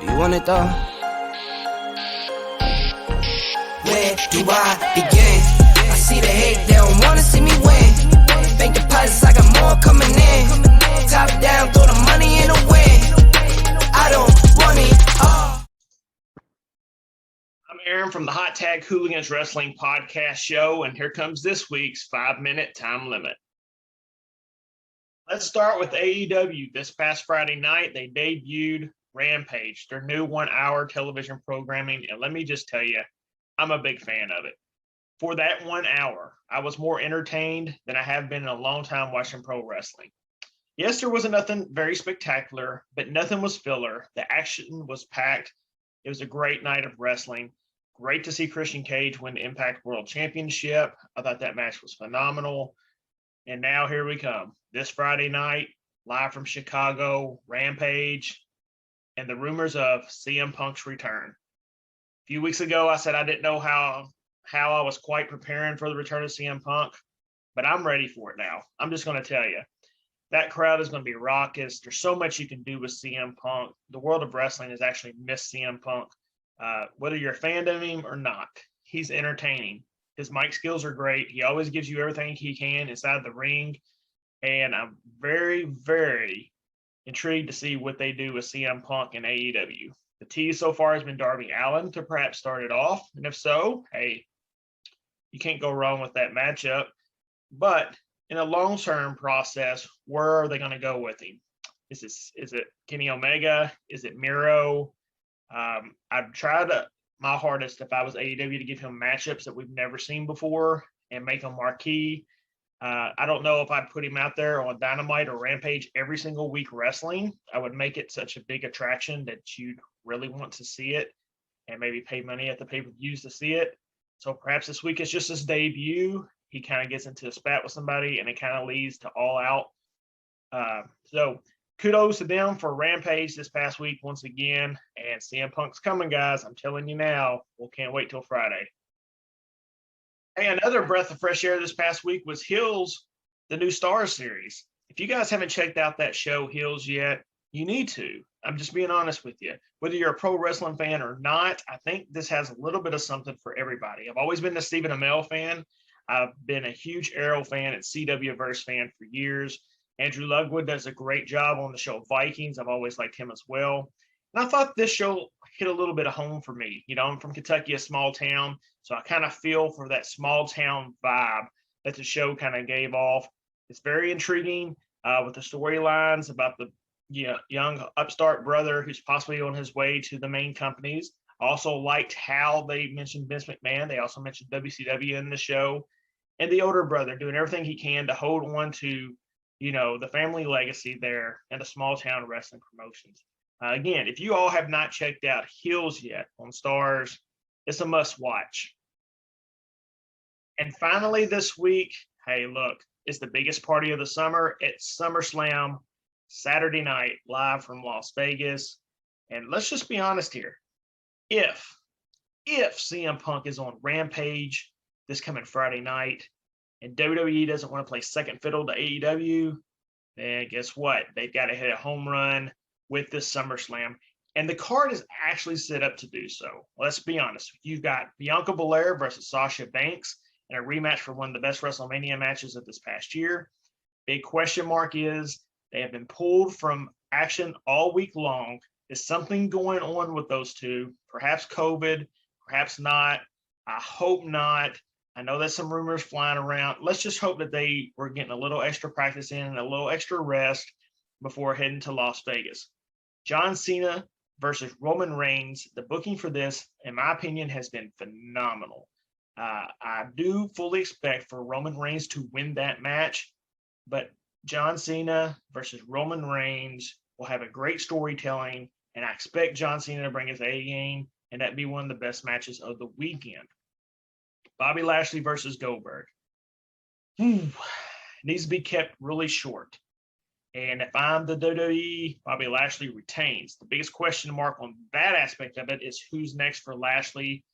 You want it though? Where do I begin? I see the hate, they don't wanna see me win. Bank deposits, I got more coming in. Top down, throw the money in the wind. I don't want it all. I'm Ehren from the Hot Tag Hooligans Wrestling Podcast Show, and here comes this week's 5-minute time limit. Let's start with AEW. This past Friday night, they debuted Rampage, their new 1-hour television programming, and let me just tell you, I'm a big fan of it. For that 1 hour, I was more entertained than I have been in a long time watching pro wrestling. Yes, there wasn't nothing very spectacular, but nothing was filler. The action was packed. It was a great night of wrestling. Great to see Christian Cage win the Impact World Championship. I thought that match was phenomenal. And now here we come. This Friday night, live from Chicago, Rampage, and the rumors of CM Punk's return. A few weeks ago, I said I didn't know how I was quite preparing for the return of CM Punk, but I'm ready for it now. I'm just going to tell you. That crowd is going to be raucous. There's so much you can do with CM Punk. The world of wrestling has actually missed CM Punk. Whether you're a fan of him or not, he's entertaining. His mic skills are great. He always gives you everything he can inside the ring. And I'm very, very intrigued to see what they do with CM Punk and AEW. The tease so far has been Darby Allin to perhaps start it off. And if so, hey, you can't go wrong with that matchup. But in a long-term process, where are they going to go with him? Is it Kenny Omega? Is it Miro? I'd try my hardest if I was AEW to give him matchups that we've never seen before and make them marquee. I don't know if I'd put him out there on Dynamite or Rampage every single week wrestling. I would make it such a big attraction that you'd really want to see it and maybe pay money at the pay-per-views to see it. So perhaps this week it's just his debut. He kind of gets into a spat with somebody and it kind of leads to All Out. So kudos to them for Rampage this past week once again. And CM Punk's coming, guys. I'm telling you now. We can't wait till Friday. Hey, another breath of fresh air this past week was Heels, the new Starz series. If you guys haven't checked out that show, Heels, yet, you need to. I'm just being honest with you. Whether you're a pro wrestling fan or not, I think this has a little bit of something for everybody. I've always been a Stephen Amell fan. I've been a huge Arrow fan and CW-verse fan for years. Andrew Ludwig does a great job on the show Vikings. I've always liked him as well. And I thought this show hit a little bit of home for me. You know, I'm from Kentucky, a small town, so I kind of feel for that small town vibe that the show kind of gave off. It's very intriguing with the storylines about the young upstart brother who's possibly on his way to the main companies. I also liked how they mentioned Vince McMahon. They also mentioned WCW in the show. And the older brother doing everything he can to hold on to, the family legacy there and the small town wrestling promotions. Again, if you all have not checked out Heels yet on Starz, it's a must watch. And finally this week, hey, look, it's the biggest party of the summer. It's Summerslam, Saturday night, live from Las Vegas. And let's just be honest here. If CM Punk is on Rampage this coming Friday night and WWE doesn't want to play second fiddle to AEW, then guess what? They've got to hit a home run with this SummerSlam. And the card is actually set up to do so. Let's be honest. You've got Bianca Belair versus Sasha Banks in a rematch for one of the best WrestleMania matches of this past year. Big question mark is they have been pulled from action all week long. Is something going on with those two? Perhaps COVID, perhaps not. I hope not. I know there's some rumors flying around. Let's just hope that they were getting a little extra practice in and a little extra rest before heading to Las Vegas. John Cena versus Roman Reigns. The booking for this, in my opinion, has been phenomenal. I do fully expect for Roman Reigns to win that match, but John Cena versus Roman Reigns will have a great storytelling, and I expect John Cena to bring his A game, and that'd be one of the best matches of the weekend. Bobby Lashley versus Goldberg. Needs to be kept really short. And if I'm the WWE, Bobby Lashley retains. The biggest question mark on that aspect of it is who's next for Lashley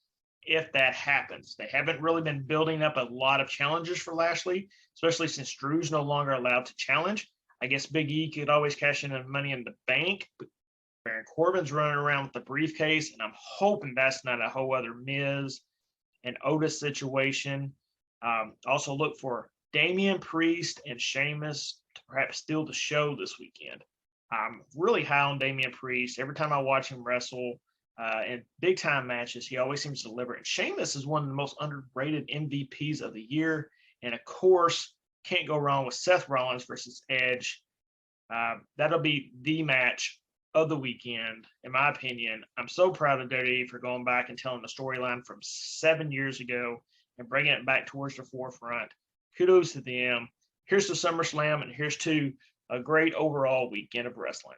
if that happens. They haven't really been building up a lot of challenges for Lashley, especially since Drew's no longer allowed to challenge. I guess Big E could always cash in on Money in the Bank, but Baron Corbin's running around with the briefcase, and I'm hoping that's not a whole other Miz and Otis situation. Also look for Damian Priest and Sheamus to perhaps steal the show this weekend. I'm really high on Damian Priest. Every time I watch him wrestle in big time matches, he always seems to deliver. And Sheamus is one of the most underrated MVPs of the year. And of course, can't go wrong with Seth Rollins versus Edge. That'll be the match of the weekend, in my opinion. I'm so proud of WWE for going back and telling the storyline from 7 years ago and bringing it back towards the forefront. Kudos to them. Here's to SummerSlam, and here's to a great overall weekend of wrestling.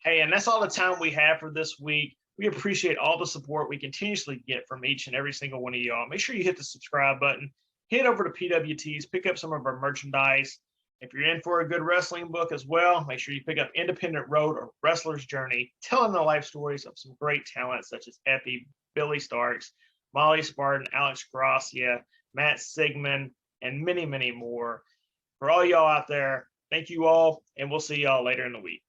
Hey, and that's all the time we have for this week. We appreciate all the support we continuously get from each and every single one of y'all. Make sure you hit the subscribe button. Head over to PWTs, pick up some of our merchandise. If you're in for a good wrestling book as well, make sure you pick up Independent Road or Wrestler's Journey, telling the life stories of some great talents such as Epi, Billy Starks, Molly Spartan, Alex Gracia, Matt Sigmund, and many, many more. For all y'all out there, thank you all, and we'll see y'all later in the week.